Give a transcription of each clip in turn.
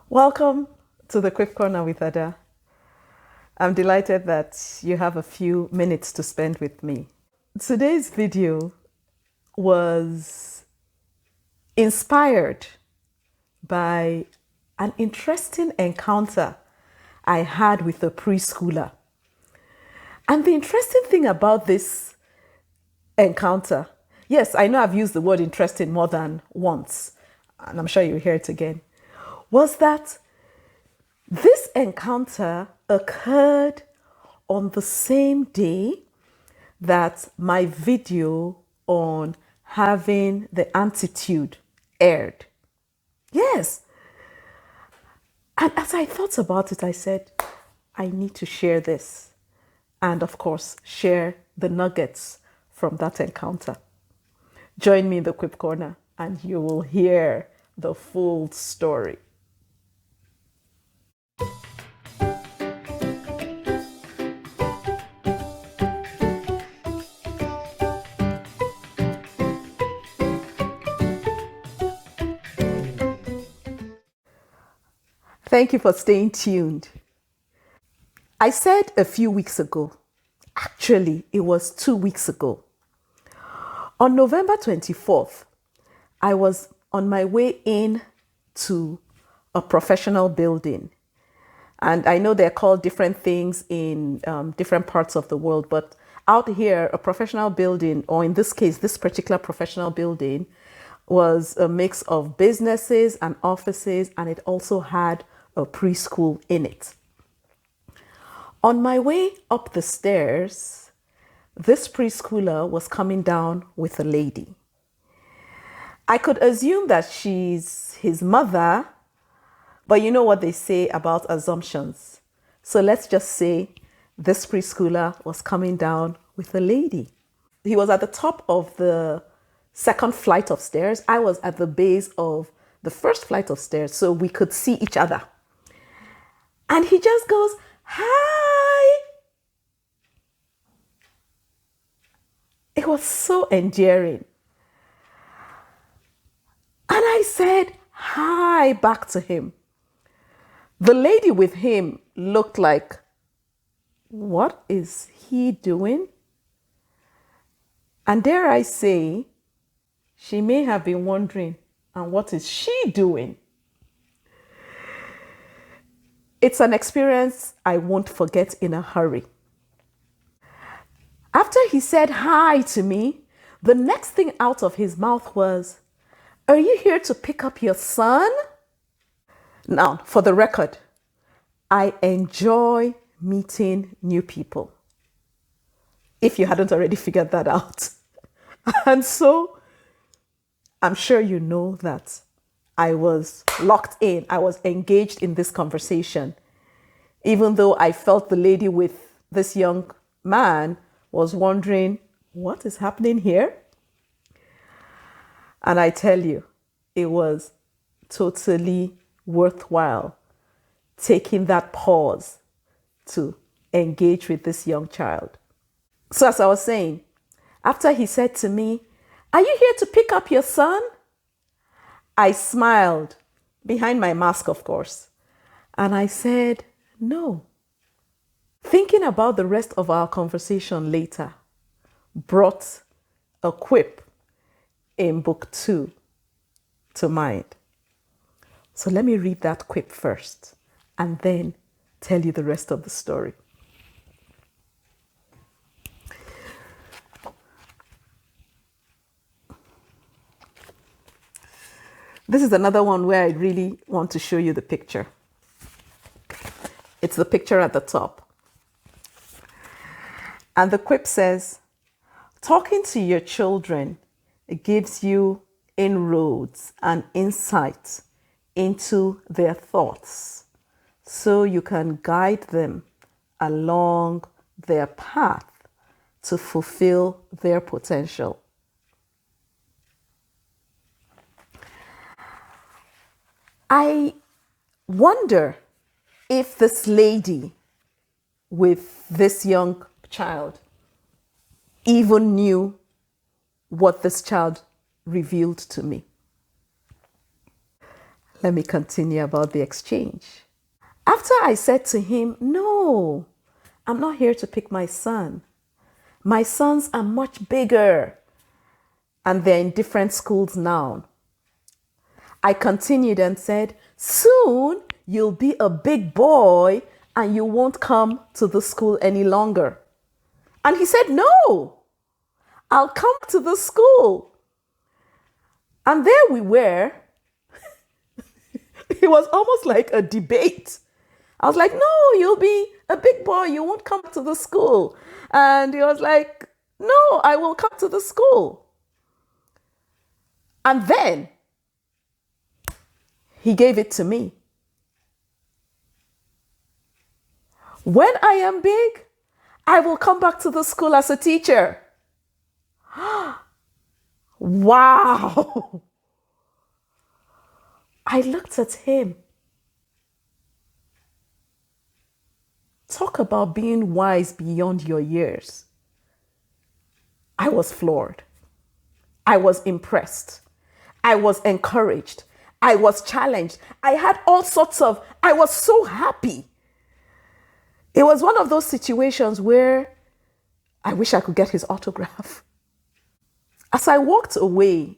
Welcome to the Quip Corner with Ada. I'm delighted that you have a few minutes to spend with me. Today's video was inspired by an interesting encounter I had with a preschooler. And the interesting thing about this encounter, yes, I know I've used the word interesting more than once, and I'm sure you'll hear it again, was that this encounter occurred on the same day that my video on having the Ant-itude aired. Yes. And as I thought about it, I said, I need to share this. And of course, share the nuggets from that encounter. Join me in the Quip Corner and you will hear the full story. Thank you for staying tuned. I said a few weeks ago, actually, it was 2 weeks ago. On November 24th, I was on my way in to a professional building. And I know they're called different things in different parts of the world, but out here, a professional building, or in this case, this particular professional building, was a mix of businesses and offices, and it also had a preschool in it. On my way up the stairs, this preschooler was coming down with a lady. I could assume that she's his mother, but you know what they say about assumptions. So let's just say this preschooler was coming down with a lady. He was at the top of the second flight of stairs. I was at the base of the first flight of stairs, so we could see each other. And he just goes, "Hi." It was so endearing. And I said hi back to him. The lady with him looked like, what is he doing? And dare I say, she may have been wondering, and what is she doing? It's an experience I won't forget in a hurry. After he said hi to me, the next thing out of his mouth was, "Are you here to pick up your son?" Now, for the record, I enjoy meeting new people, if you hadn't already figured that out. And so I'm sure you know that I was locked in. I was engaged in this conversation, even though I felt the lady with this young man was wondering, what is happening here? And I tell you, it was totally worthwhile taking that pause to engage with this young child. So as I was saying, after he said to me, "Are you here to pick up your son?" I smiled, behind my mask, of course, and I said, "No." Thinking about the rest of our conversation later brought a quip in book 2 to mind. So let me read that quip first and then tell you the rest of the story. This is another one where I really want to show you the picture. It's the picture at the top. And the quip says, "Talking to your children gives you inroads and insight into their thoughts, so you can guide them along their path to fulfill their potential." I wonder if this lady with this young child even knew what this child revealed to me. Let me continue about the exchange. After I said to him, no, I'm not here to pick my son. My sons are much bigger and they're in different schools now. I continued and said, soon you'll be a big boy and you won't come to the school any longer. And he said, no, I'll come to the school. And there we were. It was almost like a debate. I was like, no, you'll be a big boy. You won't come to the school. And he was like, no, I will come to the school. And then he gave it to me. When I am big, I will come back to the school as a teacher. Wow. I looked at him. Talk about being wise beyond your years. I was floored. I was impressed. I was encouraged. I was challenged. I had all sorts of, I was so happy. It was one of those situations where I wish I could get his autograph. As I walked away,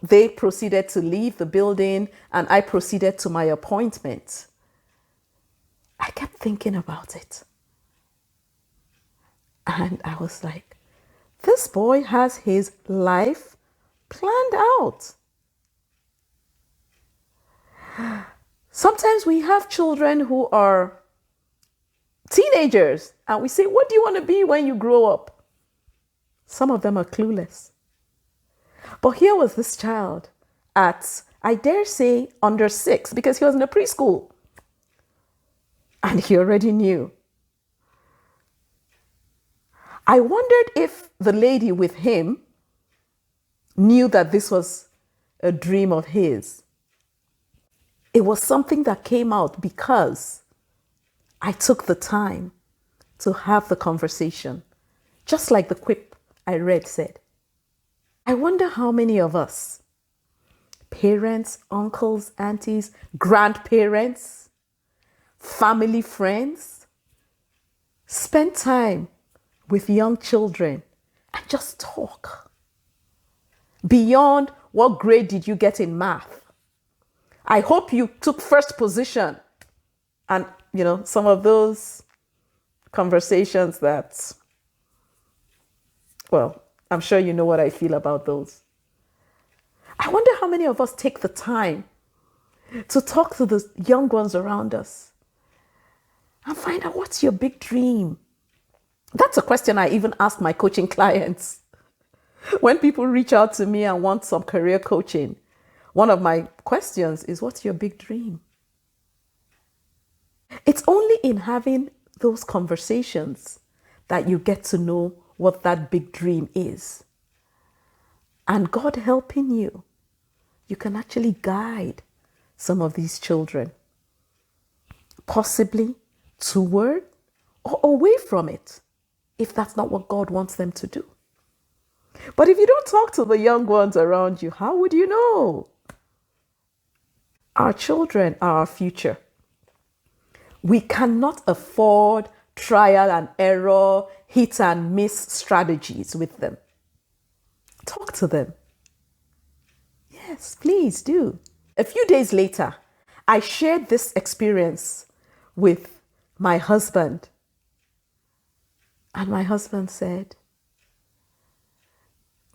they proceeded to leave the building and I proceeded to my appointment. I kept thinking about it. And I was like, this boy has his life planned out. Sometimes we have children who are teenagers and we say, what do you want to be when you grow up? Some of them are clueless. But here was this child at, I dare say, under 6, because he was in a preschool. And he already knew. I wondered if the lady with him knew that this was a dream of his. It was something that came out because I took the time to have the conversation, just like the quip I read said. I wonder how many of us, parents, uncles, aunties, grandparents, family, friends, spend time with young children and just talk. Beyond what grade did you get in math? I hope you took first position. And, some of those conversations that, well, I'm sure you know what I feel about those. I wonder how many of us take the time to talk to the young ones around us and find out what's your big dream. That's a question I even ask my coaching clients. When people reach out to me and want some career coaching, one of my questions is, what's your big dream? It's only in having those conversations that you get to know what that big dream is. And God helping you, you can actually guide some of these children, possibly toward or away from it, if that's not what God wants them to do. But if you don't talk to the young ones around you, how would you know? Our children are our future. We cannot afford trial and error, hit and miss strategies with them. Talk to them. Yes, please do. A few days later, I shared this experience with my husband. And my husband said,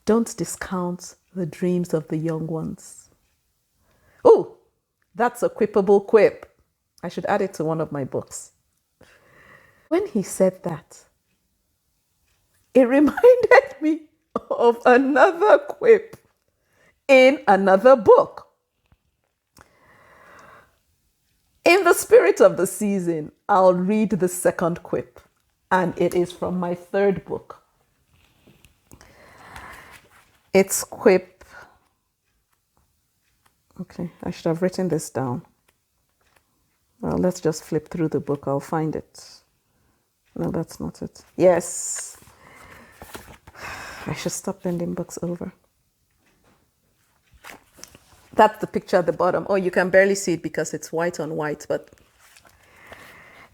don't discount the dreams of the young ones. Oh, that's a quippable quip. I should add it to one of my books. When he said that, it reminded me of another quip in another book. In the spirit of the season, I'll read the second quip, and it is from my third book. It's quip. Okay, I should have written this down. Well, let's just flip through the book. I'll find it. No, that's not it. Yes. I should stop bending books over. That's the picture at the bottom. Oh, you can barely see it because it's white on white, but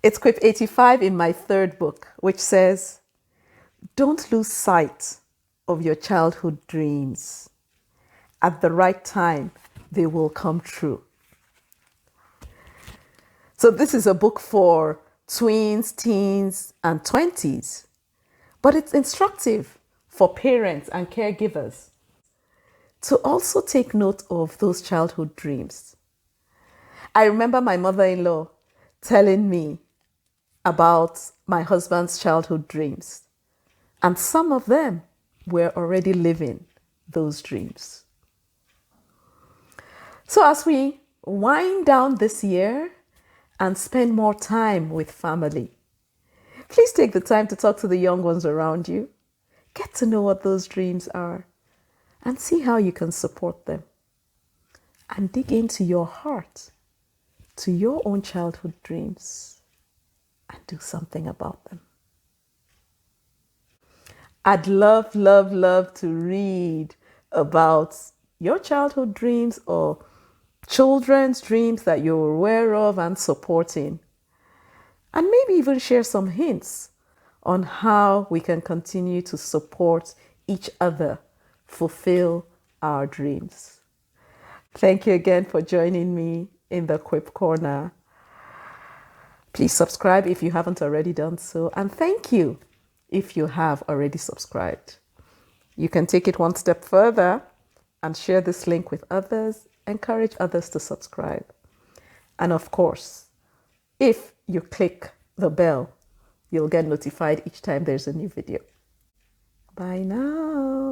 it's Quip 85 in my third book, which says, don't lose sight of your childhood dreams. At the right time, they will come true. So this is a book for tweens, teens, and 20s, but it's instructive for parents and caregivers to also take note of those childhood dreams. I remember my mother-in-law telling me about my husband's childhood dreams, and some of them were already living those dreams. So as we wind down this year and spend more time with family, please take the time to talk to the young ones around you. Get to know what those dreams are and see how you can support them. And dig into your heart, to your own childhood dreams, and do something about them. I'd love, love, love to read about your childhood dreams or children's dreams that you're aware of and supporting. And maybe even share some hints on how we can continue to support each other fulfill our dreams. Thank you again for joining me in the Quip Corner. Please subscribe if you haven't already done so, and thank you if you have already subscribed. You can take it one step further and share this link with others, encourage others to subscribe. And of course, if you click the bell, you'll get notified each time there's a new video. Bye now.